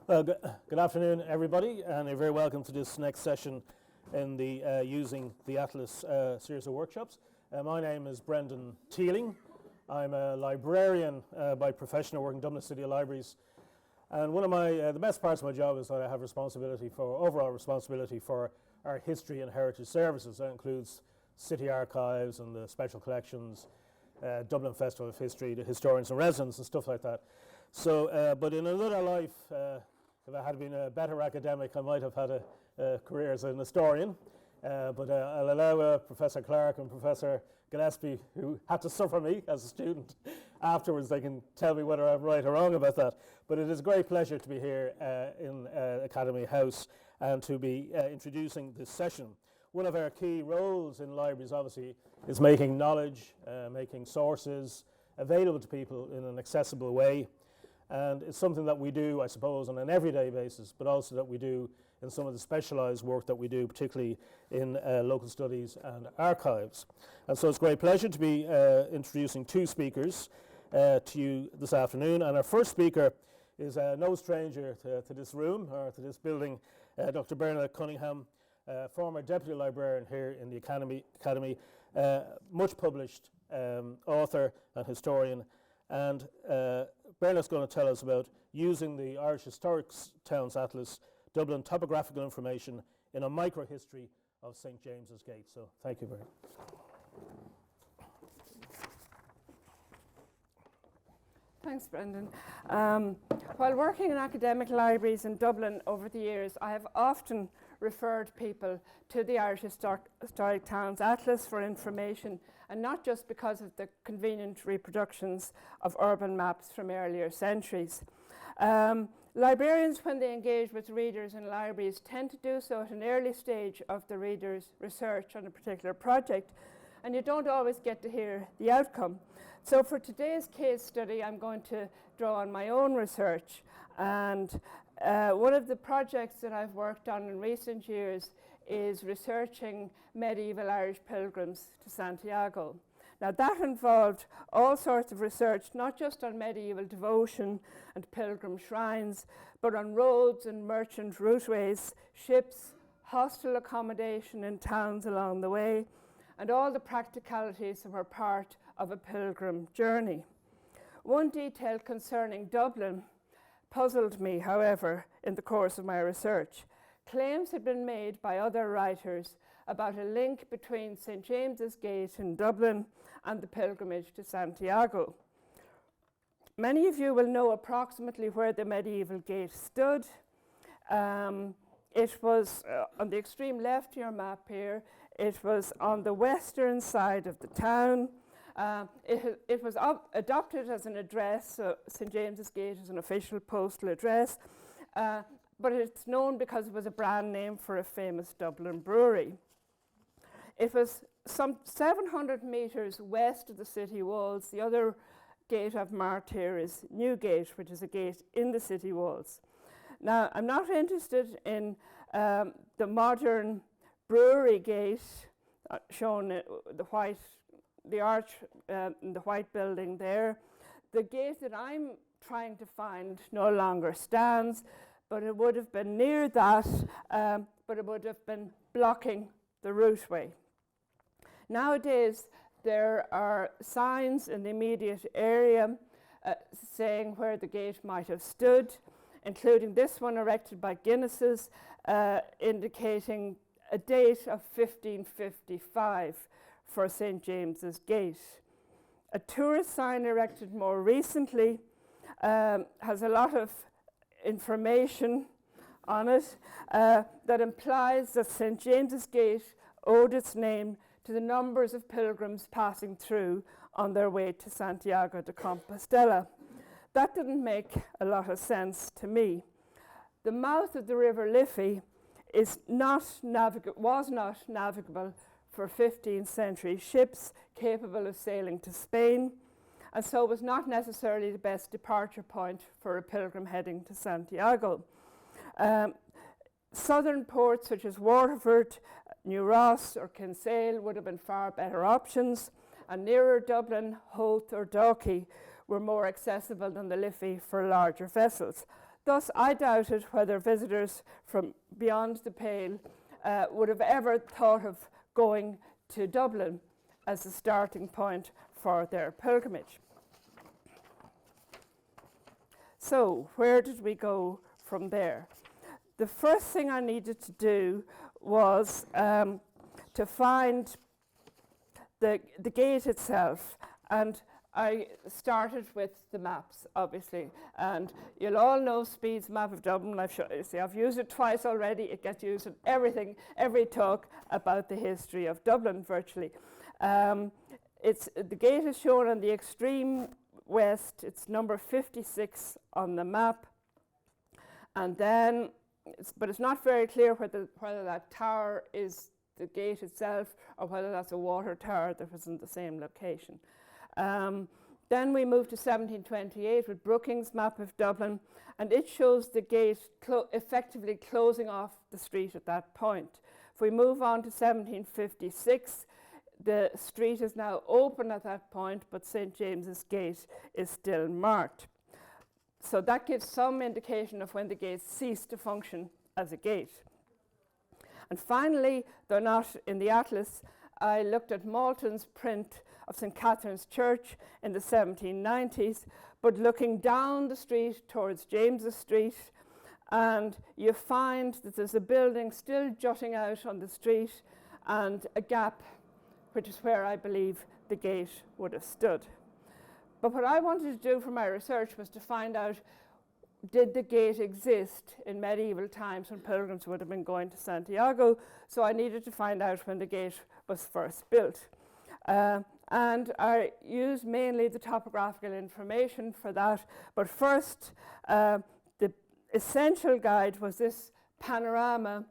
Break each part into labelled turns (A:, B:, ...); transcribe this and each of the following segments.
A: Well, good afternoon, everybody, and you're very welcome to this next session in the Using the Atlas series of workshops. My name is Brendan Teeling. I'm a librarian by profession. I work in Dublin City Libraries. And one of the best parts of my job is that I have overall responsibility for our history and heritage services. That includes city archives and the special collections, Dublin Festival of History, the historians in residence and stuff like that. So, but in another life, if I had been a better academic, I might have had a career as an historian. But I'll allow Professor Clark and Professor Gillespie, who had to suffer me as a student, afterwards they can tell me whether I'm right or wrong about that. But it is a great pleasure to be here in Academy House and to be introducing this session. One of our key roles in libraries, obviously, is making knowledge, making sources available to people in an accessible way. And it's something that we do, I suppose, on an everyday basis, but also that we do in some of the specialised work that we do, particularly in local studies and archives. And so it's a great pleasure to be introducing two speakers to you this afternoon. And our first speaker is no stranger to this room or to this building, Dr. Bernadette Cunningham, former Deputy Librarian here in the Academy, much published author and historian. And Bernadette's going to tell us about using the Irish Historic Towns Atlas, Dublin topographical information in a micro-history of St. James's Gate. So thank you very much.
B: Thanks, Brendan. While working in academic libraries in Dublin over the years, I have often referred people to the Irish Historic Towns Atlas for information, and not just because of the convenient reproductions of urban maps from earlier centuries. Librarians, when they engage with readers in libraries, tend to do so at an early stage of the reader's research on a particular project, and you don't always get to hear the outcome. So for today's case study, I'm going to draw on my own research, and one of the projects that I've worked on in recent years is researching medieval Irish pilgrims to Santiago. Now that involved all sorts of research, not just on medieval devotion and pilgrim shrines, but on roads and merchant routeways, ships, hostel accommodation in towns along the way, and all the practicalities that were part of a pilgrim journey. One detail concerning Dublin puzzled me, however, in the course of my research. Claims had been made by other writers about a link between St. James's Gate in Dublin and the pilgrimage to Santiago. Many of you will know approximately where the medieval gate stood. It was on the extreme left of your map here. It was on the western side of the town. It was adopted as an address, so St. James's Gate is an official postal address, but it's known because it was a brand name for a famous Dublin brewery. It was some 700 metres west of the city walls. The other gate I've marked here is Newgate, which is a gate in the city walls. Now, I'm not interested in the modern brewery gate shown the arch in the white building there. The gate that I'm trying to find no longer stands, but it would have been near that, but it would have been blocking the routeway. Nowadays, there are signs in the immediate area saying where the gate might have stood, including this one erected by Guinnesses, indicating a date of 1555 for St. James's Gate. A tourist sign erected more recently has a lot of information on it that implies that St. James's Gate owed its name to the numbers of pilgrims passing through on their way to Santiago de Compostela. That didn't make a lot of sense to me. The mouth of the River Liffey was not navigable for 15th century ships capable of sailing to Spain, and so was not necessarily the best departure point for a pilgrim heading to Santiago. Southern ports such as Waterford, New Ross or Kinsale would have been far better options, and nearer Dublin, Howth or Dalkey were more accessible than the Liffey for larger vessels. Thus, I doubted whether visitors from beyond the Pale would have ever thought of going to Dublin as a starting point for their pilgrimage. So, where did we go from there? The first thing I needed to do was to find the gate itself, and I started with the maps, obviously, and you'll all know Speed's map of Dublin. I've used it twice already. It gets used in everything, every talk about the history of Dublin, virtually. The gate is shown on the extreme west. It's number 56 on the map, and then, but it's not very clear whether that tower is the gate itself or whether that's a water tower that was in the same location. Then we moved to 1728 with Brooking's map of Dublin, and it shows the gate effectively closing off the street at that point. If we move on to 1756, the street is now open at that point, but St. James's Gate is still marked. So that gives some indication of when the gate ceased to function as a gate. And finally, though not in the atlas, I looked at Malton's print of St. Catherine's Church in the 1790s, but looking down the street towards James's Street, and you find that there's a building still jutting out on the street and a gap, which is where I believe the gate would have stood. But what I wanted to do for my research was to find out, did the gate exist in medieval times when pilgrims would have been going to Santiago? So I needed to find out when the gate was first built. And I used mainly the topographical information for that. But first, the essential guide was this panorama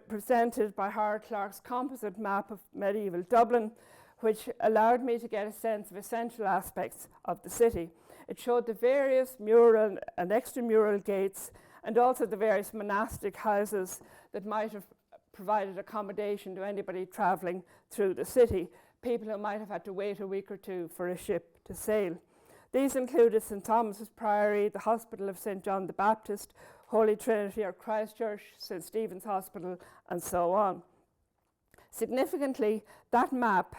B: presented by Howard Clark's composite map of medieval Dublin, which allowed me to get a sense of essential aspects of the city. It showed the various mural and extramural gates, and also the various monastic houses that might have provided accommodation to anybody travelling through the city, people who might have had to wait a week or two for a ship to sail. These included St. Thomas's Priory, the Hospital of St. John the Baptist, Holy Trinity or Christ Church, St. Stephen's Hospital, and so on. Significantly, that map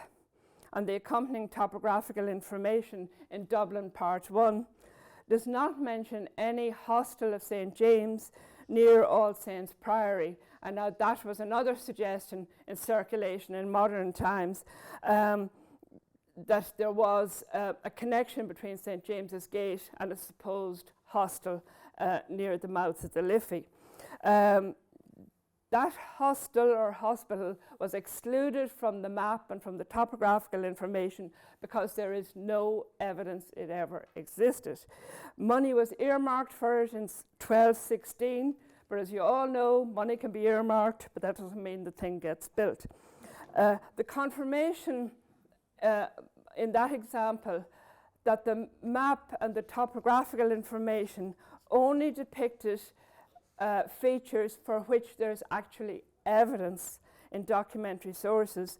B: and the accompanying topographical information in Dublin Part 1 does not mention any hostel of St. James near All Saints Priory. And now that was another suggestion in circulation in modern times, that there was a connection between St. James's Gate and a supposed hostel near the mouth of the Liffey. That hostel or hospital was excluded from the map and from the topographical information because there is no evidence it ever existed. Money was earmarked for it in 1216, but as you all know, money can be earmarked, but that doesn't mean the thing gets built. The confirmation in that example that the map and the topographical information only depicted features for which there's actually evidence in documentary sources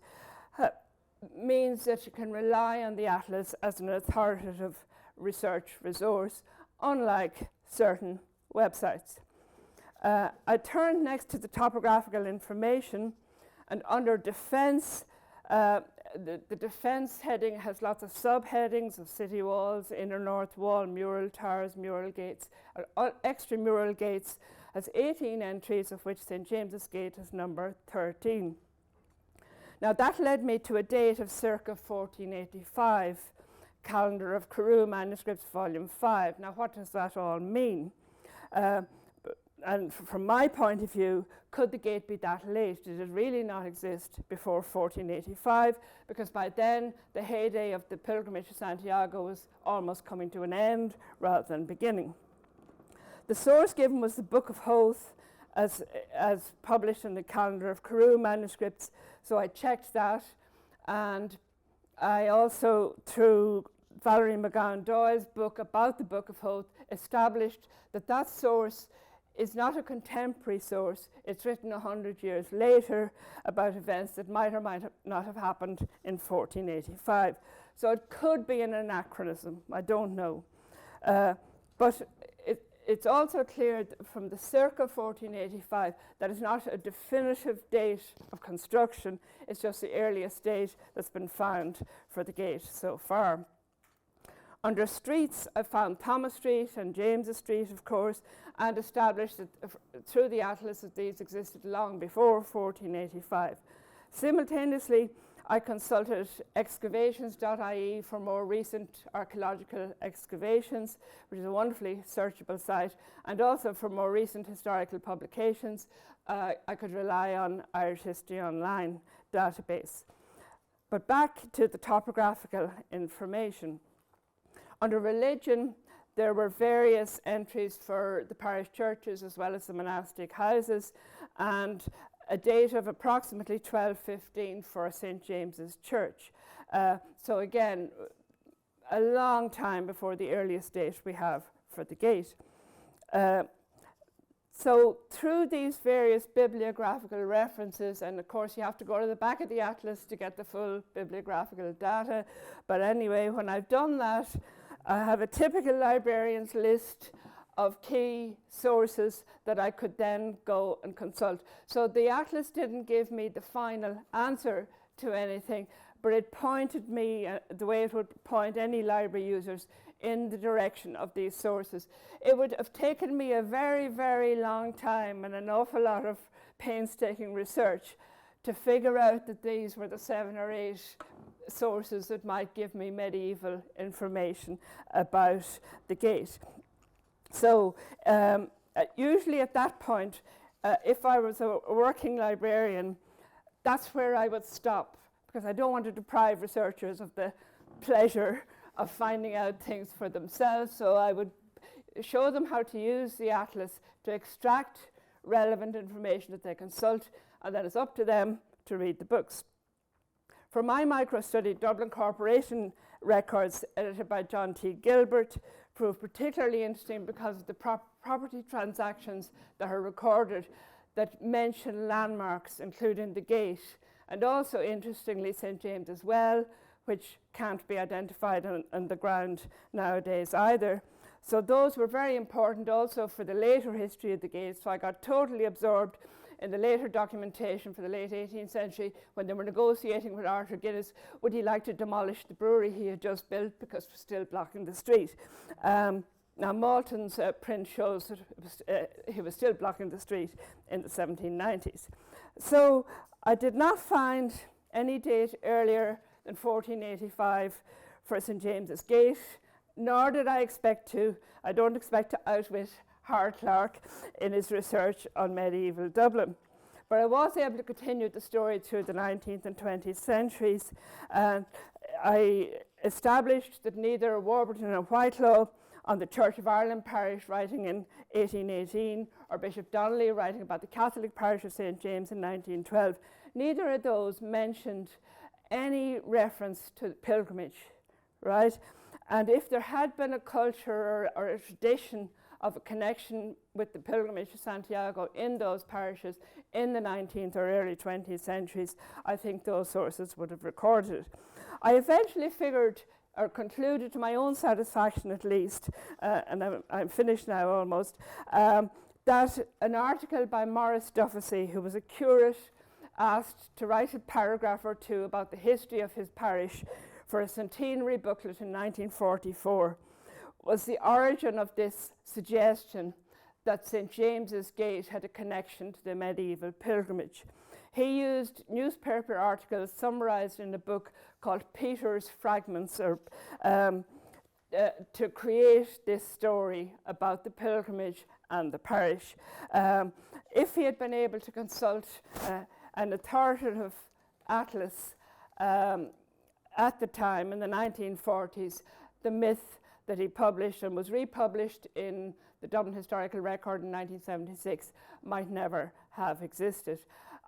B: means that you can rely on the atlas as an authoritative research resource, unlike certain websites. I turned next to the topographical information, and under defence, the defence heading has lots of subheadings of city walls, inner north wall, mural towers, mural gates, extramural gates, has 18 entries, of which St. James's Gate is number 13. Now that led me to a date of circa 1485, Calendar of Carew Manuscripts, Volume 5. Now what does that all mean? And from my point of view, could the gate be that late? Did it really not exist before 1485? Because by then, the heyday of the pilgrimage to Santiago was almost coming to an end rather than beginning. The source given was the Book of Howth as published in the Calendar of Carew manuscripts, so I checked that, and I also, through Valerie McGowan Doyle's book about the Book of Howth, established that that source is not a contemporary source. It's written 100 years later about events that might or might not have happened in 1485. So it could be an anachronism, I don't know. But it's also clear from the circa 1485 that it's not a definitive date of construction, it's just the earliest date that's been found for the gate so far. Under streets, I found Thomas Street and James's Street, of course, and established that through the atlas that these existed long before 1485. Simultaneously, I consulted excavations.ie for more recent archaeological excavations, which is a wonderfully searchable site, and also for more recent historical publications. I could rely on Irish History Online database. But back to the topographical information. Under religion, there were various entries for the parish churches as well as the monastic houses, and a date of approximately 1215 for St. James's Church. So again, a long time before the earliest date we have for the gate. So through these various bibliographical references, and of course you have to go to the back of the atlas to get the full bibliographical data, but anyway, when I've done that, I have a typical librarian's list of key sources that I could then go and consult. So the atlas didn't give me the final answer to anything, but it pointed me, the way it would point any library users, in the direction of these sources. It would have taken me a very, very long time and an awful lot of painstaking research to figure out that these were the 7 or 8 sources that might give me medieval information about the gate. So usually at that point, if I was a working librarian, that's where I would stop, because I don't want to deprive researchers of the pleasure of finding out things for themselves. So I would show them how to use the atlas to extract relevant information that they consult, and then it's up to them to read the books. For my microstudy, Dublin Corporation records, edited by John T. Gilbert, proved particularly interesting because of the property transactions that are recorded that mention landmarks, including the gate, and also, interestingly, St. James's Well, which can't be identified on the ground nowadays either. So those were very important also for the later history of the gate. So I got totally absorbed in the later documentation for the late 18th century when they were negotiating with Arthur Guinness, would he like to demolish the brewery he had just built because it was still blocking the street. Now Malton's print shows that he was still blocking the street in the 1790s. So I did not find any date earlier than 1485 for St. James's Gate, nor did I expect to. I don't expect to outwit Howard Clark in his research on medieval Dublin. But I was able to continue the story through the 19th and 20th centuries. And I established that neither Warburton or Whitelaw on the Church of Ireland parish writing in 1818 or Bishop Donnelly writing about the Catholic parish of St. James in 1912, neither of those mentioned any reference to pilgrimage, right? And if there had been a culture or a tradition of a connection with the pilgrimage to Santiago in those parishes in the 19th or early 20th centuries, I think those sources would have recorded it. I eventually figured, or concluded to my own satisfaction at least, and I'm finished now almost, that an article by Maurice Dufficy, who was a curate, asked to write a paragraph or two about the history of his parish for a centenary booklet in 1944, was the origin of this suggestion that St. James's Gate had a connection to the medieval pilgrimage. He used newspaper articles summarized in a book called Peter's Fragments to create this story about the pilgrimage and the parish. If he had been able to consult an authoritative atlas at the time in the 1940s, the myth that he published and was republished in the Dublin Historical Record in 1976 might never have existed.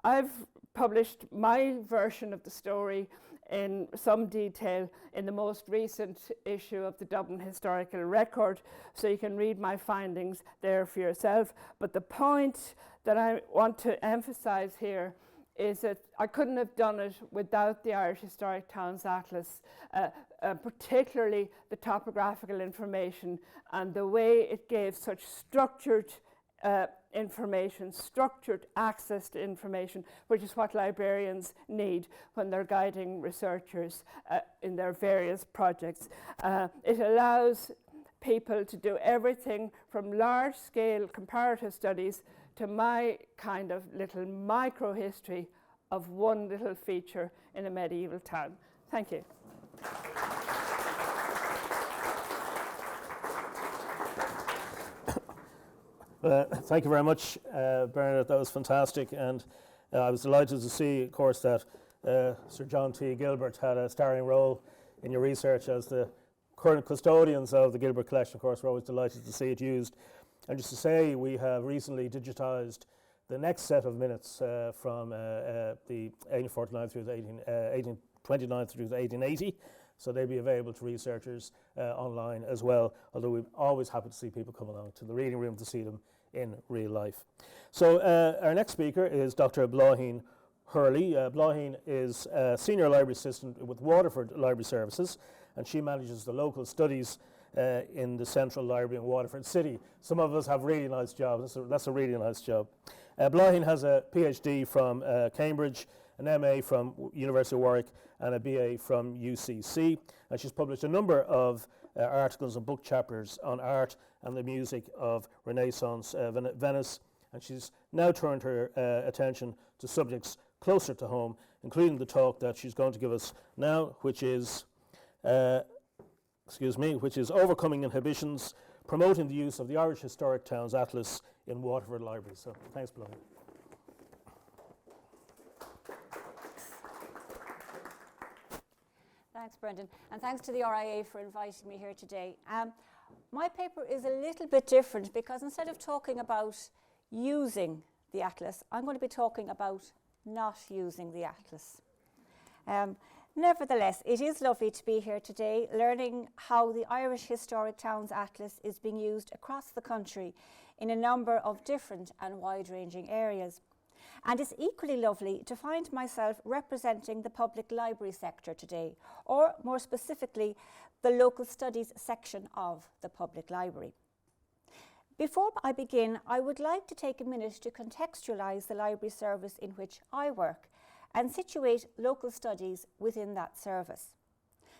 B: I've published my version of the story in some detail in the most recent issue of the Dublin Historical Record, so you can read my findings there for yourself. But the point that I want to emphasize here is that I couldn't have done it without the Irish Historic Towns Atlas, particularly the topographical information and the way it gave such structured information, structured access to information, which is what librarians need when they're guiding researchers in their various projects. It allows people to do everything from large-scale comparative studies to my kind of little micro-history of one little feature in a medieval town. Thank you.
A: Thank you very much, Bernadette. That was fantastic, and I was delighted to see, of course, that Sir John T. Gilbert had a starring role in your research as the current custodians of the Gilbert Collection. Of course, we're always delighted to see it used. And just to say, we have recently digitised the next set of minutes from the 1849 through the 1829 through the 1880. So they'll be available to researchers online as well, although we're always happy to see people come along to the reading room to see them in real life. So our next speaker is Dr. Bláithín Hurley. Bláithín is a senior library assistant with Waterford Library Services, and she manages the local studies in the Central Library in Waterford City. Some of us have really nice jobs. That's a really nice job. Bláithín has a PhD from Cambridge, an MA from University of Warwick, and a BA from UCC. And she's published a number of articles and book chapters on art and the music of Renaissance Venice. And she's now turned her attention to subjects closer to home, including the talk that she's going to give us now, which is Overcoming Inhibitions, Promoting the Use of the Irish Historic Towns Atlas in Waterford Library. So thanks, Bláithín.
C: Thanks, Brendan, and thanks to the RIA for inviting me here today. My paper is a little bit different because instead of talking about using the atlas, I'm going to be talking about not using the atlas. Nevertheless, it is lovely to be here today learning how the Irish Historic Towns Atlas is being used across the country in a number of different and wide-ranging areas. And it's equally lovely to find myself representing the public library sector today, or more specifically, the local studies section of the public library. Before I begin, I would like to take a minute to contextualise the library service in which I work and situate local studies within that service.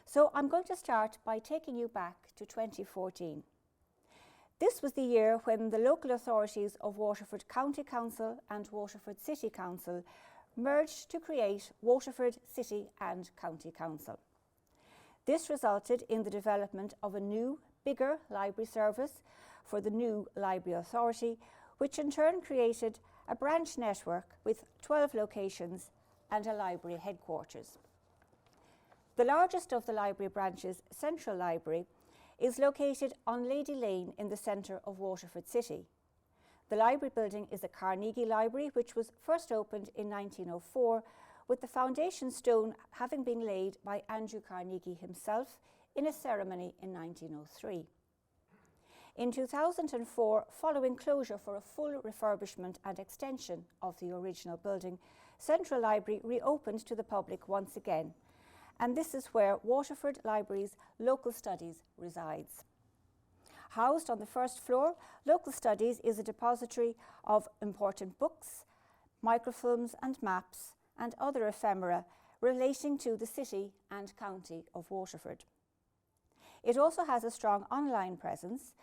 C: So I'm going to start by taking you back to 2014. This was the year when the local authorities of Waterford County Council and Waterford City Council merged to create Waterford City and County Council. This resulted in the development of a new, bigger library service for the new Library Authority, which in turn created a branch network with 12 locations and a library headquarters. The largest of the library branches, Central Library, is located on Lady Lane in the centre of Waterford City. The library building is a Carnegie Library, which was first opened in 1904, with the foundation stone having been laid by Andrew Carnegie himself in a ceremony in 1903. In 2004, following closure for a full refurbishment and extension of the original building, Central Library reopened to the public once again, and this is where Waterford Library's Local Studies resides. Housed on the first floor, Local Studies is a depository of important books, microfilms and maps, and other ephemera relating to the city and county of Waterford. It also has a strong online presence,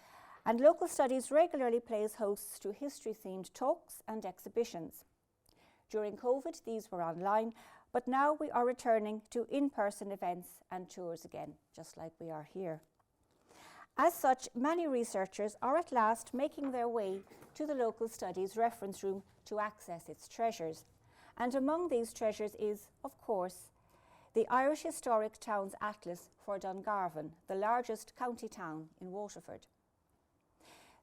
C: and Local Studies regularly plays hosts to history-themed talks and exhibitions. During COVID, these were online, but now we are returning to in-person events and tours again, just like we are here. As such, many researchers are at last making their way to the Local Studies reference room to access its treasures. And among these treasures is, of course, the Irish Historic Towns Atlas for Dungarvan, the largest county town in Waterford.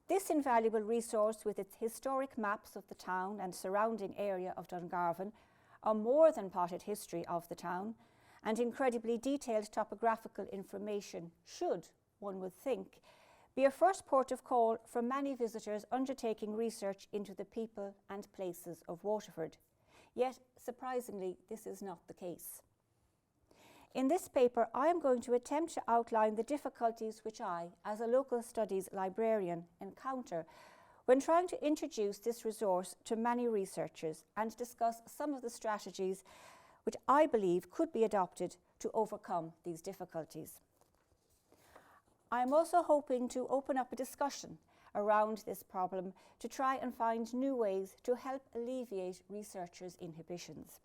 C: This invaluable resource, with its historic maps of the town and surrounding area of Dungarvan, a more than potted history of the town, and incredibly detailed topographical information, should, one would think, be a first port of call for many visitors undertaking research into the people and places of Waterford. yet surprisingly this is not the case. In this paper I am going to attempt to outline the difficulties which I, as a local studies librarian, encounter when trying to introduce this resource to many researchers and discuss some of the strategies which I believe could be adopted to overcome these difficulties. I am also hoping to open up a discussion around this problem to try and find new ways to help alleviate researchers' inhibitions.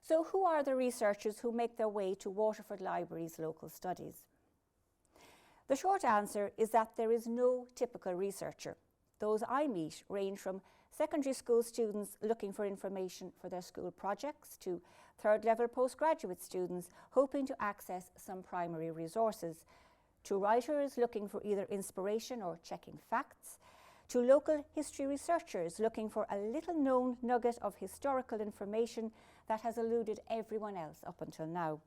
C: So who are the researchers who make their way to Waterford Library's local studies? The short answer is that there is no typical researcher. Those I meet range from secondary school students looking for information for their school projects to third-level postgraduate students hoping to access some primary resources, to writers looking for either inspiration or checking facts, to local history researchers looking for a little-known nugget of historical information that has eluded everyone else up until now,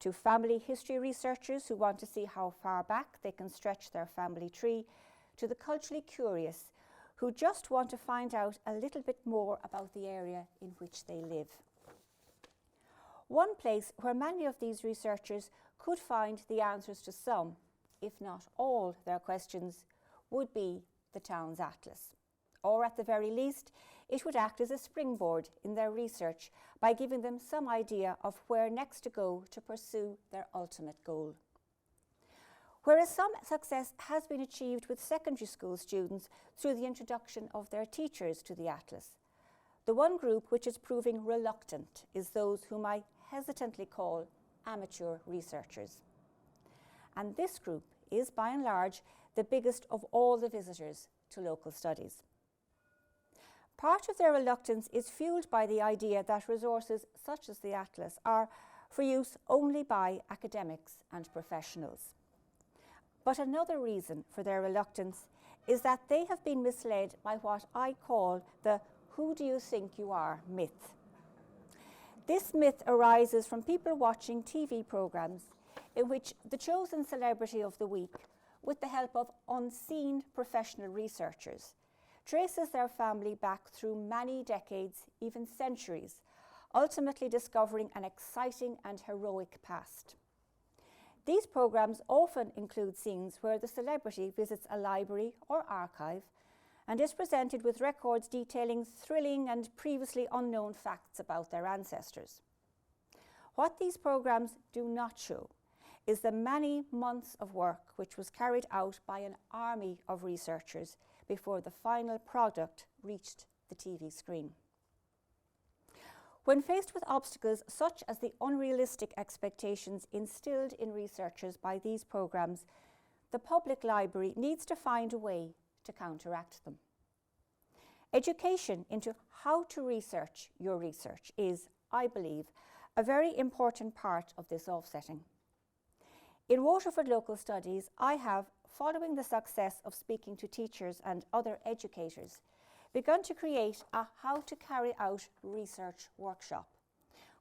C: to family history researchers who want to see how far back they can stretch their family tree, to the culturally curious who just want to find out a little bit more about the area in which they live. One place where many of these researchers could find the answers to some, if not all, their questions would be the town's atlas. Or at the very least, it would act as a springboard in their research by giving them some idea of where next to go to pursue their ultimate goal. Whereas some success has been achieved with secondary school students through the introduction of their teachers to the atlas, the one group which is proving reluctant is those whom I hesitantly call amateur researchers. And this group is, by and large, the biggest of all the visitors to local studies. Part of their reluctance is fueled by the idea that resources such as the atlas are for use only by academics and professionals. But another reason for their reluctance is that they have been misled by what I call the "who do you think you are" myth. This myth arises from people watching TV programmes in which the chosen celebrity of the week, with the help of unseen professional researchers, traces their family back through many decades, even centuries, ultimately discovering an exciting and heroic past. These programmes often include scenes where the celebrity visits a library or archive and is presented with records detailing thrilling and previously unknown facts about their ancestors. What these programmes do not show is the many months of work which was carried out by an army of researchers before the final product reached the TV screen. When faced with obstacles such as the unrealistic expectations instilled in researchers by these programmes, the public library needs to find a way to counteract them. Education into how to research your research is, I believe, a very important part of this offsetting. In Waterford Local Studies, I have, following the success of speaking to teachers and other educators, begun to create a How to Carry Out Research workshop,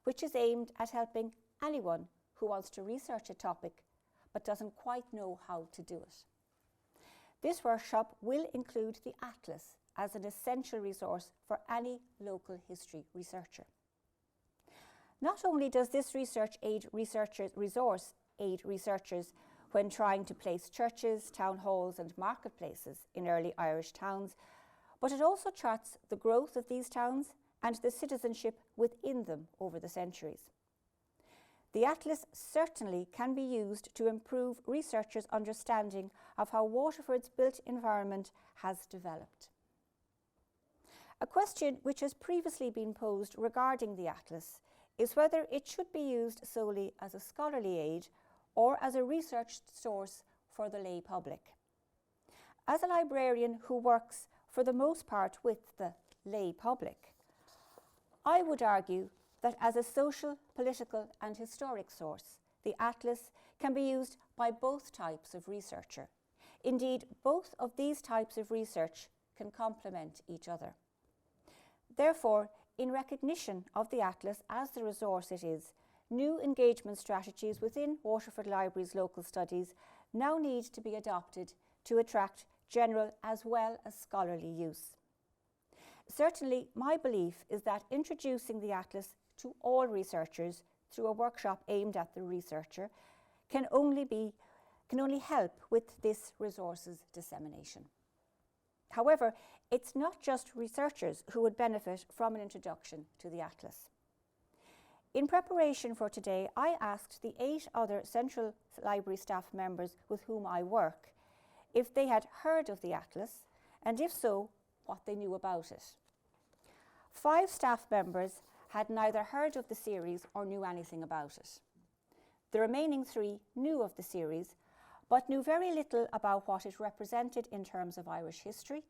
C: which is aimed at helping anyone who wants to research a topic but doesn't quite know how to do it. This workshop will include the Atlas as an essential resource for any local history researcher. Not only does this resource aid researchers when trying to place churches, town halls and marketplaces in early Irish towns, but it also charts the growth of these towns and the citizenship within them over the centuries. The Atlas certainly can be used to improve researchers' understanding of how Waterford's built environment has developed. A question which has previously been posed regarding the Atlas is whether it should be used solely as a scholarly aid or as a research source for the lay public. As a librarian who works for the most part with the lay public, I would argue that as a social, political and historic source, the Atlas can be used by both types of researcher. Indeed, both of these types of research can complement each other. Therefore, in recognition of the Atlas as the resource it is, new engagement strategies within Waterford Library's local studies now need to be adopted to attract general as well as scholarly use. Certainly, my belief is that introducing the atlas to all researchers through a workshop aimed at the researcher can only help with this resources dissemination. However, it's not just researchers who would benefit from an introduction to the atlas. In preparation for today, I asked the 8 other Central Library staff members with whom I work if they had heard of the atlas, and if so, what they knew about it. 5 staff members had neither heard of the series or knew anything about it. The remaining 3 knew of the series, but knew very little about what it represented in terms of Irish history,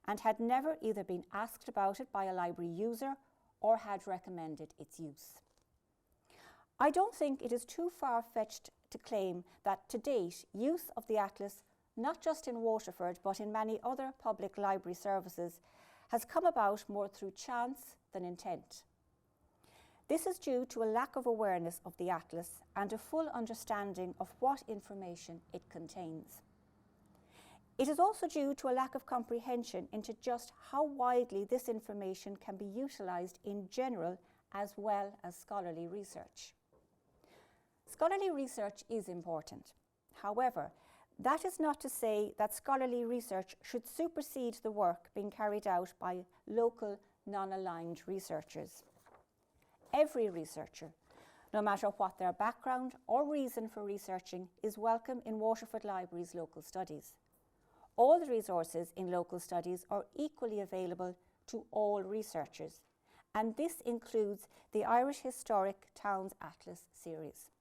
C: and had never either been asked about it by a library user or had recommended its use. I don't think it is too far-fetched to claim that to date, use of the atlas, not just in Waterford but in many other public library services, has come about more through chance than intent. This is due to a lack of awareness of the atlas and a full understanding of what information it contains. It is also due to a lack of comprehension into just how widely this information can be utilised in general as well as scholarly research. Scholarly research is important. However, that is not to say that scholarly research should supersede the work being carried out by local, non-aligned researchers. Every researcher, no matter what their background or reason for researching, is welcome in Waterford Library's local studies. All the resources in local studies are equally available to all researchers, and this includes the Irish Historic Towns Atlas series.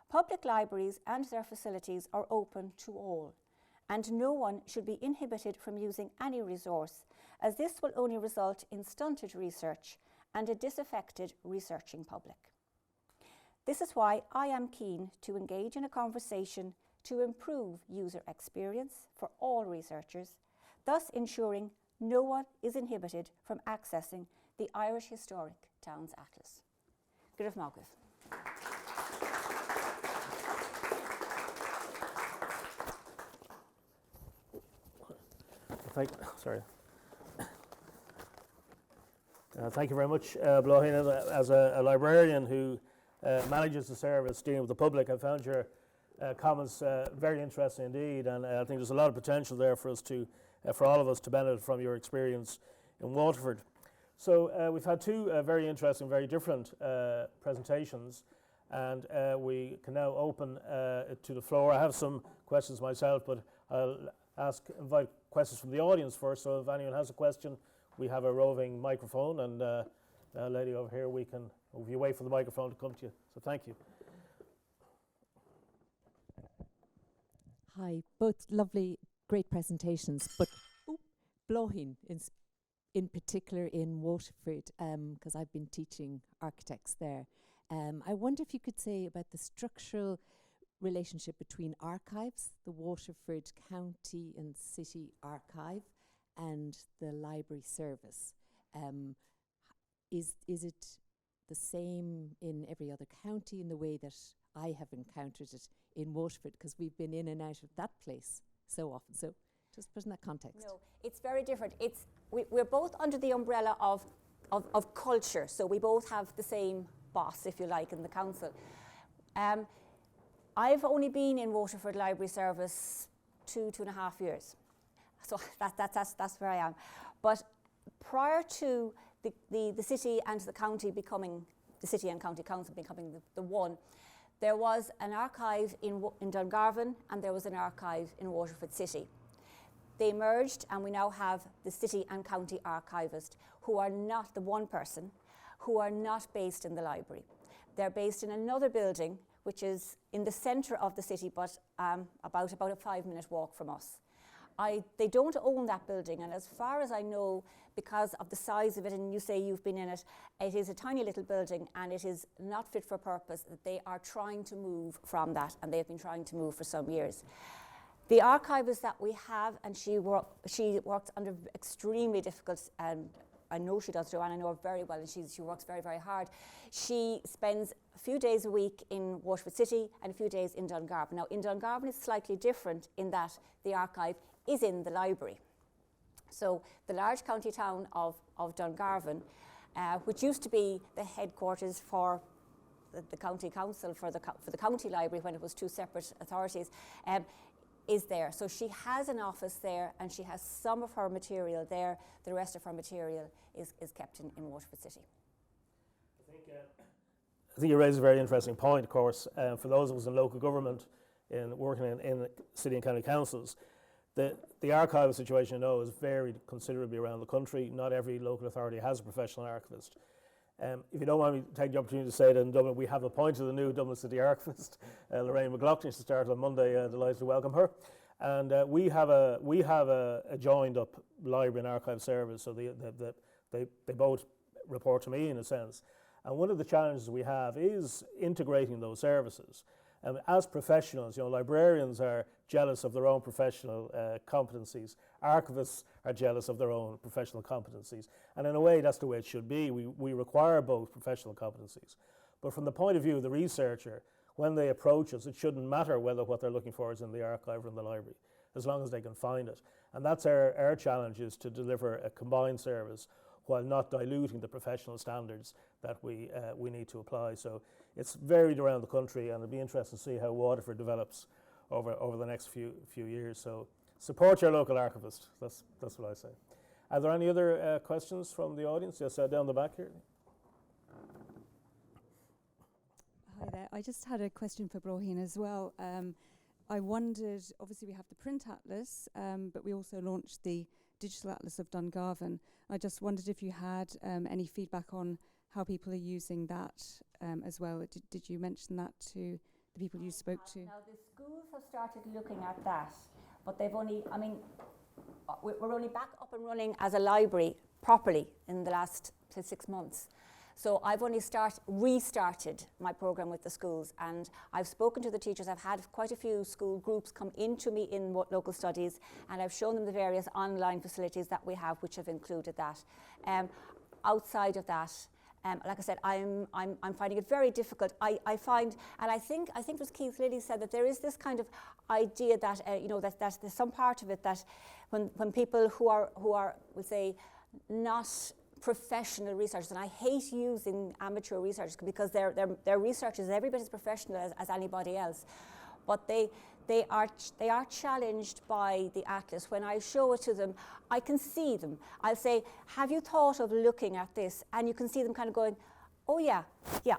C: Public libraries and their facilities are open to all, and no one should be inhibited from using any resource, as this will only result in stunted research and a disaffected researching public. This is why I am keen to engage in a conversation to improve user experience for all researchers, thus ensuring no one is inhibited from accessing the Irish Historic Towns Atlas. Gribh Mágah.
A: Thank you very much, Bláithín. As a librarian who manages the service dealing with the public, I found your comments very interesting indeed, and I think there's a lot of potential there for us for all of us to benefit from your experience in Waterford. So we've had 2 very interesting, very different presentations, and we can now open it to the floor. I have some questions myself, but I'll invite questions from the audience first. So if anyone has a question, we have a roving microphone, and a lady over here, if you wait for the microphone to come to you. So thank you.
D: Hi, both lovely, great presentations, but Bláithín in particular in Waterford, because I've been teaching architects there. I wonder if you could say about the structural relationship between archives, the Waterford County and City Archive, and the library service. Is it the same in every other county in the way that I have encountered it in Waterford, because we've been in and out of that place so often? So just put in that context.
C: No, it's very different. We're both under the umbrella of culture, so we both have the same boss, if you like, in the council. I've only been in Waterford Library Service 2.5 years. So that's where I am. But prior to the city and the county becoming, the city and county council becoming the one, there was an archive in Dungarvan and there was an archive in Waterford City. They merged, and we now have the city and county archivist, who are not the one person, who are not based in the library. They're based in another building, which is in the centre of the city, but about a 5-minute walk from us. They don't own that building, and as far as I know, because of the size of it, and you say you've been in it, it is a tiny little building and it is not fit for purpose, that they are trying to move from that, and they've been trying to move for some years. The archivist that we have, and she works under extremely difficult, I know she does, Joanne, I know her very well, and she works very, very hard. She spends a few days a week in Waterford City and a few days in Dungarvan. Now, in Dungarvan, it's slightly different in that the archive is in the library. So the large county town of Dungarvan, which used to be the headquarters for the county council, for the county library when it was two separate authorities, is there. So she has an office there, and she has some of her material there. The rest of her material is kept in Waterford City.
A: I think you raise a very interesting point, of course. For those of us in local government, working in city and county councils, the archival situation, you know, is varied considerably around the country. Not every local authority has a professional archivist. If you don't mind me taking the opportunity to say that in Dublin we have appointed a new Dublin City archivist, Lorraine McLaughlin. She started on Monday. Delighted to welcome her. And we have a joined up library and archive service, so they both report to me in a sense. And one of the challenges we have is integrating those services. As professionals, you know, librarians are jealous of their own professional competencies. Archivists are jealous of their own professional competencies. And in a way, that's the way it should be. We require both professional competencies. But from the point of view of the researcher, when they approach us, it shouldn't matter whether what they're looking for is in the archive or in the library, as long as they can find it. And that's our challenge, is to deliver a combined service while not diluting the professional standards that we need to apply. So it's varied around the country, and it'll be interesting to see how Waterford develops over the next few years. So support your local archivist. That's what I say. Are there any other questions from the audience? Yes, down the back here.
E: Hi there. I just had a question for Bláithín as well. I wondered, obviously we have the print atlas, but we also launched the Digital Atlas of Dungarvan. I just wondered if you had any feedback on how people are using that as well. Did you mention that to the people you spoke to?
C: Now the schools have started looking at that, but they've only, I mean, we're only back up and running as a library properly in the last 6 months. So I've only restarted my program with the schools, and I've spoken to the teachers. I've had quite a few school groups come into me in local studies, and I've shown them the various online facilities that we have, which have included that. Outside of that, like I said, I'm finding it very difficult. I find, and I think it was Keith Lilly said that there is this kind of idea that you know, that there's some part of it that when people who are we'll say not professional researchers, and I hate using amateur researchers because their research is every bit as professional as anybody else, but they are challenged by the atlas. When I show it to them, I can see them. I'll say, have you thought of looking at this? And you can see them kind of going, oh yeah,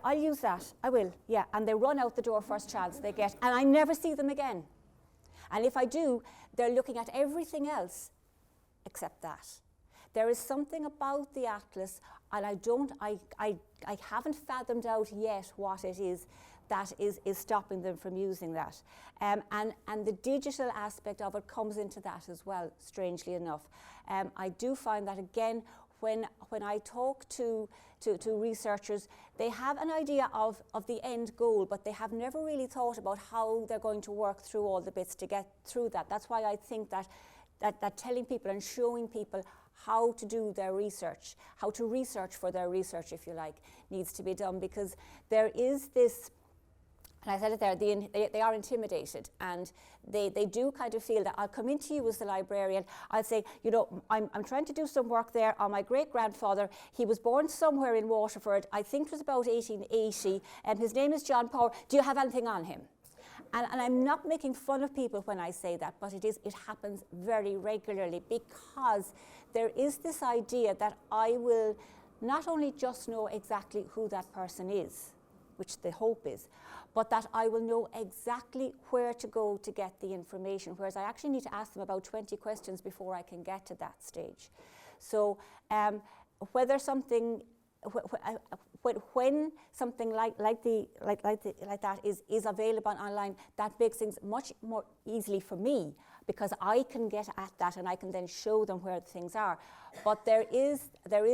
C: I'll use that, I will, yeah. And they run out the door first chance they get, and I never see them again. And if I do, they're looking at everything else except that. There is something about the atlas, and I haven't fathomed out yet what it is that is stopping them from using that. And the digital aspect of it comes into that as well, strangely enough. I do find that, again, when I talk to researchers, they have an idea of the end goal, but they have never really thought about how they're going to work through all the bits to get through that. That's why I think that telling people and showing people how to do their research, how to research for their research, if you like, needs to be done, because there is this, and I said it there, they are intimidated, and they do kind of feel that I'll come into you as the librarian, I'll say, you know, I'm trying to do some work there on my great-grandfather. He was born somewhere in Waterford, I think it was about 1880, and his name is John Power. Do you have anything on him? And I'm not making fun of people when I say that, but it happens very regularly, because there is this idea that I will not only just know exactly who that person is, which the hope is, but that I will know exactly where to go to get the information, whereas I actually need to ask them about 20 questions before I can get to that stage. So whether something, when something like that is available online, that makes things much more easily for me, because I can get at that and I can then show them where things are. But there is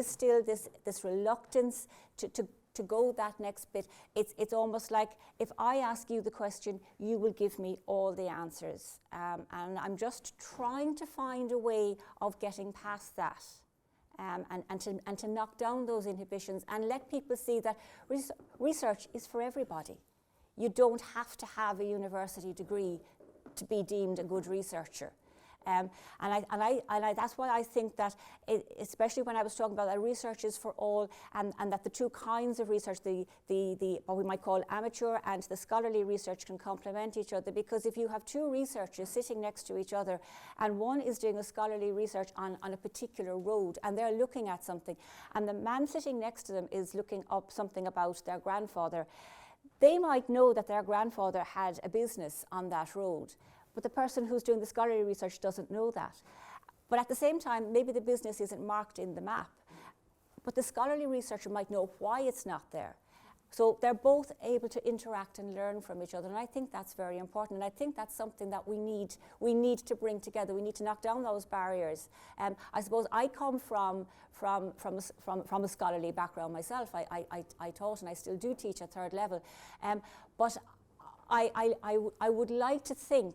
C: still this reluctance to go that next bit. It's almost like if I ask you the question, you will give me all the answers. And I'm just trying to find a way of getting past that. And to knock down those inhibitions and let people see that research is for everybody. You don't have to have a university degree to be deemed a good researcher. That's why I think that, especially when I was talking about that research is for all, and that the two kinds of research, the what we might call amateur and the scholarly research, can complement each other. Because if you have two researchers sitting next to each other, and one is doing a scholarly research on a particular road, and they're looking at something, and the man sitting next to them is looking up something about their grandfather, they might know that their grandfather had a business on that road, but the person who's doing the scholarly research doesn't know that. But at the same time, maybe the business isn't marked in the map, but the scholarly researcher might know why it's not there. So they're both able to interact and learn from each other, and I think that's very important. And I think that's something that we need to bring together. We need to knock down those barriers. I suppose I come from a scholarly background myself. I taught and I still do teach at third level, but I would like to think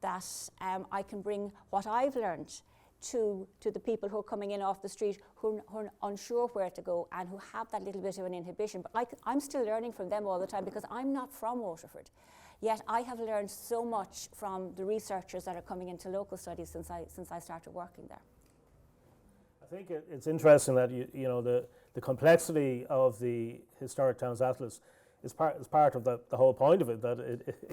C: that I can bring what I've learned to the people who are coming in off the street, who are unsure where to go and who have that little bit of an inhibition. But I'm still learning from them all the time, because I'm not from Waterford. Yet I have learned so much from the researchers that are coming into local studies since I started working there.
A: I think it's interesting that you know the complexity of the Historic Towns Atlas is part of the whole point of it, that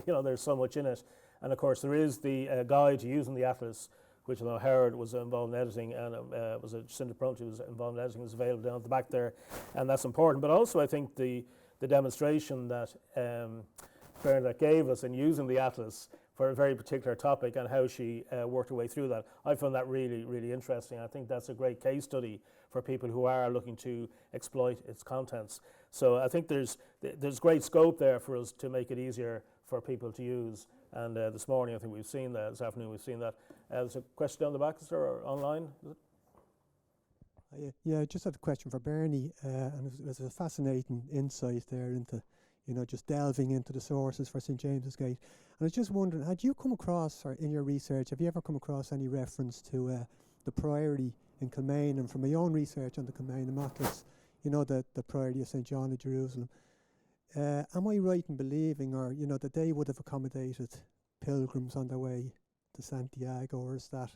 A: you know there's so much in it. And of course there is the guide to using the atlas, which I know Howard was involved in editing, and Jacinta Pronti was involved in editing, was available down at the back there, and that's important. But also I think the demonstration that Bernadette gave us in using the atlas for a very particular topic and how she worked her way through that, I found that really, really interesting. I think that's a great case study for people who are looking to exploit its contents. So I think there's great scope there for us to make it easier for people to use. And this morning, I think we've seen that, this afternoon we've seen that. There's a question down the back, is there, or online? Is it?
F: Yeah, I just had a question for Bernie, and it was a fascinating insight there into, you know, just delving into the sources for St James's Gate. And I was just wondering, had you come across, or in your research, have you ever come across any reference to the Priory in Kilmaine? And from my own research on the Kilmaine Atlas, you know, the Priory of St John of Jerusalem. Am I right in believing, or you know, that they would have accommodated pilgrims on their way to Santiago, or is that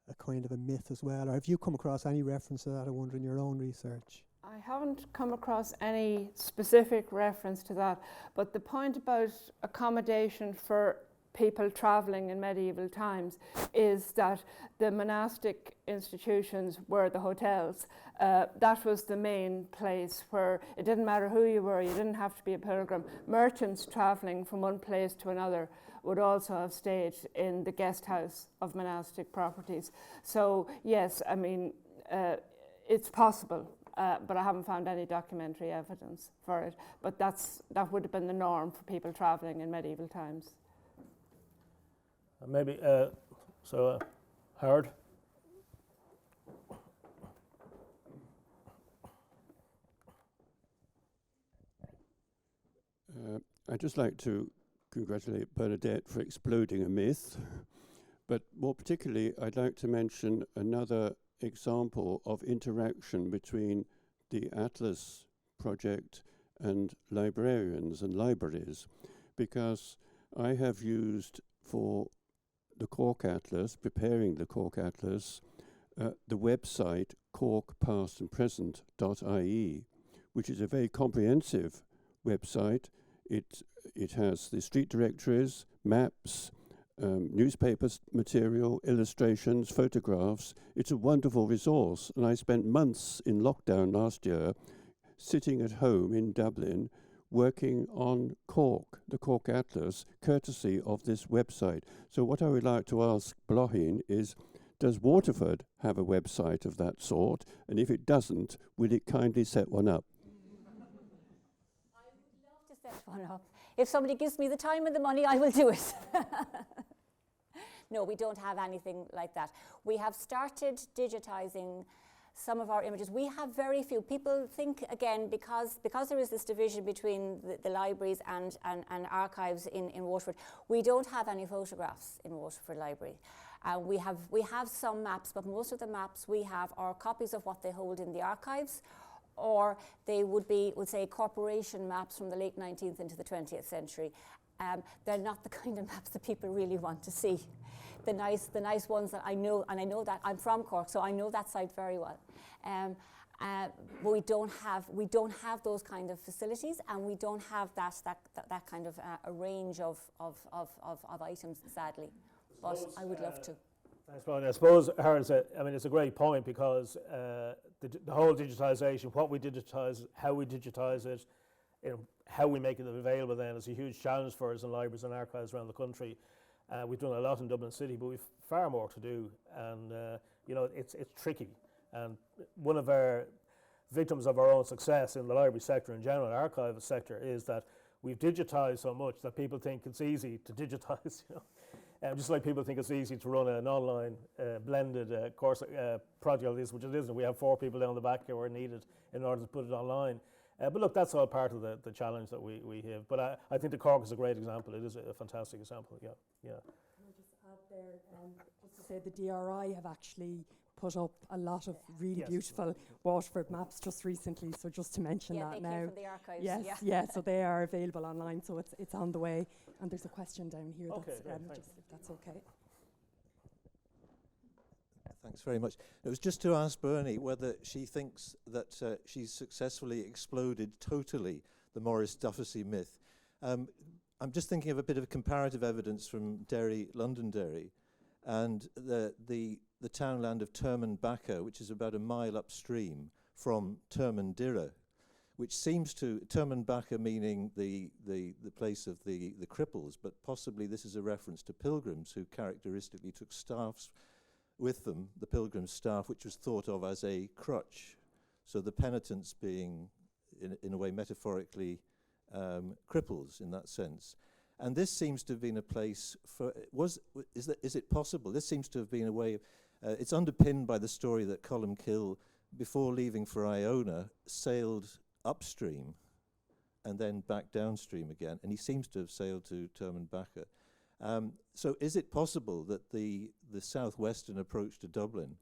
F: a kind of a myth as well? Or have you come across any reference to that, I wonder, in your own research?
B: I haven't come across any specific reference to that, but the point about accommodation for people travelling in medieval times is that the monastic institutions were the hotels. That was the main place where it didn't matter who you were, you didn't have to be a pilgrim. Merchants travelling from one place to another would also have stayed in the guest house of monastic properties. So yes, I mean, it's possible, but I haven't found any documentary evidence for it. But that would have been the norm for people travelling in medieval times.
A: Maybe, Howard?
G: I'd just like to congratulate Bernadette for exploding a myth, but more particularly I'd like to mention another example of interaction between the Atlas project and librarians and libraries, because I have used for the Cork Atlas, preparing the Cork Atlas, the website corkpastandpresent.ie, which is a very comprehensive website. It has the street directories, maps, newspapers material, illustrations, photographs. It's a wonderful resource, and I spent months in lockdown last year sitting at home in Dublin working on Cork, the Cork Atlas, courtesy of this website. So what I would like to ask Bláithín is, does Waterford have a website of that sort? And if it doesn't, will it kindly set one up?
C: I would love to set one up. If somebody gives me the time and the money, I will do it. No, we don't have anything like that. We have started digitising some of our images. We have very few. People think, again, because there is this division between the libraries and archives in Waterford, we don't have any photographs in Waterford Library. We have some maps, but most of the maps we have are copies of what they hold in the archives, or they would be, we'll say, corporation maps from the late 19th into the 20th century. They're not the kind of maps that people really want to see. The nice ones that I know, and I know that I'm from Cork, so I know that site very well. But we don't have those kind of facilities, and we don't have that kind of a range of items, sadly. But I would love to.
A: Thanks, Brian. I suppose, Harold, it's a great point, because the whole digitisation, what we digitise, how we digitise it, how we make it available then is a huge challenge for us in libraries and archives around the country. We've done a lot in Dublin City, but we've far more to do, and it's tricky. And one of our victims of our own success in the library sector in general, the archival sector, is that we've digitised so much that people think it's easy to digitise. Just like people think it's easy to run an online blended course project like this, which it isn't. We have 4 people down the back who are needed in order to put it online. But look, that's all part of the challenge that we have. But I think the Cork is a great example. It is a fantastic example. Yeah.
H: Can I just add there, just to say the DRI have actually put up a lot of really beautiful Waterford maps just recently. So just to mention that
C: they
H: now.
C: came from the archives.
H: Yes, so they are available online. So it's on the way. And there's a question down here.
A: Okay,
H: that's, just if that's okay.
I: Thanks very much. It was just to ask Bernie whether she thinks that she's successfully exploded totally the Maurice Dufficy myth. I'm just thinking of a bit of comparative evidence from Derry, Londonderry, and the townland of Termonbacca, which is about a mile upstream from Termondira, which seems to, Termonbacca meaning the place of the cripples, but possibly this is a reference to pilgrims who characteristically took staffs with them, the pilgrim staff, which was thought of as a crutch. So the penitents being, in a way, metaphorically cripples in that sense. And this seems to have been a place for, is it possible? This seems to have been a way, it's underpinned by the story that Columkill, before leaving for Iona, sailed upstream and then back downstream again. And he seems to have sailed to Termonbacca. So is it possible that the southwestern approach to Dublin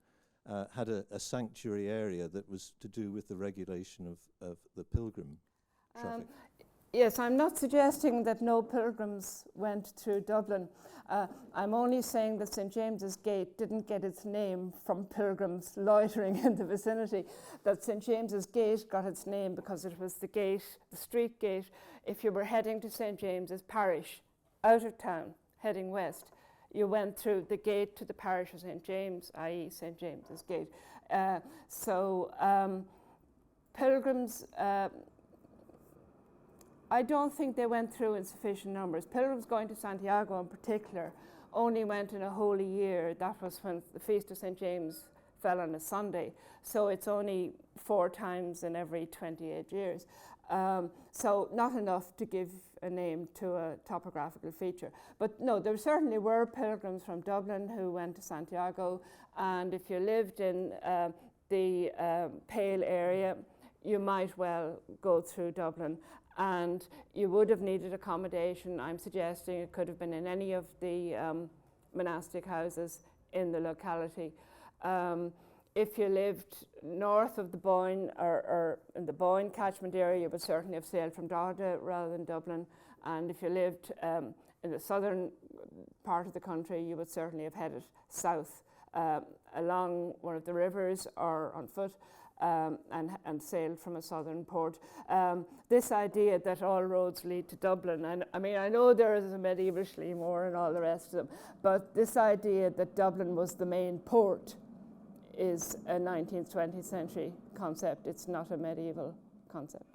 I: had a sanctuary area that was to do with the regulation of the pilgrim traffic?
B: Yes, I'm not suggesting that no pilgrims went to Dublin. I'm only saying that St. James's Gate didn't get its name from pilgrims loitering in the vicinity, that St. James's Gate got its name because it was the gate, the street gate, if you were heading to St. James's Parish, out of town, heading west. You went through the gate to the parish of St. James, i.e. St. James's Gate. Pilgrims, I don't think they went through in sufficient numbers. Pilgrims going to Santiago in particular only went in a holy year. That was when the Feast of St. James fell on a Sunday. So it's only 4 times in every 28 years. So not enough to give a name to a topographical feature. But no, there certainly were pilgrims from Dublin who went to Santiago, and if you lived in the Pale area, you might well go through Dublin, and you would have needed accommodation. I'm suggesting it could have been in any of the monastic houses in the locality. If you lived north of the Boyne or in the Boyne catchment area, you would certainly have sailed from Drogheda rather than Dublin. And if you lived in the southern part of the country, you would certainly have headed south along one of the rivers or on foot and sailed from a southern port. This idea that all roads lead to Dublin, and I mean, I know there is a medieval Schleemore and all the rest of them, but this idea that Dublin was the main port is a 19th, 20th century concept. It's not a medieval concept.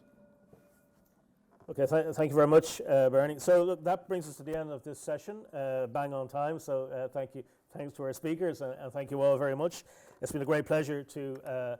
A: Okay, thank you very much, Bernie. So look, that brings us to the end of this session, bang on time. So thank you, thanks to our speakers, and thank you all very much. It's been a great pleasure to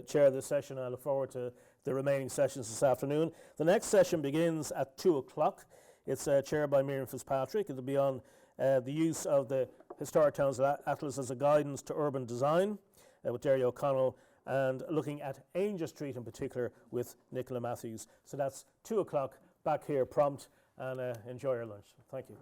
A: chair this session, and I look forward to the remaining sessions this afternoon. The next session begins at 2 o'clock. It's chaired by Miriam Fitzpatrick. It'll be on the use of the Historic Towns Atlas as a guidance to urban design with Derry O'Connell, and looking at Ainger Street in particular with Nicola Matthews. So that's 2 o'clock back here prompt, and enjoy your lunch. Thank you.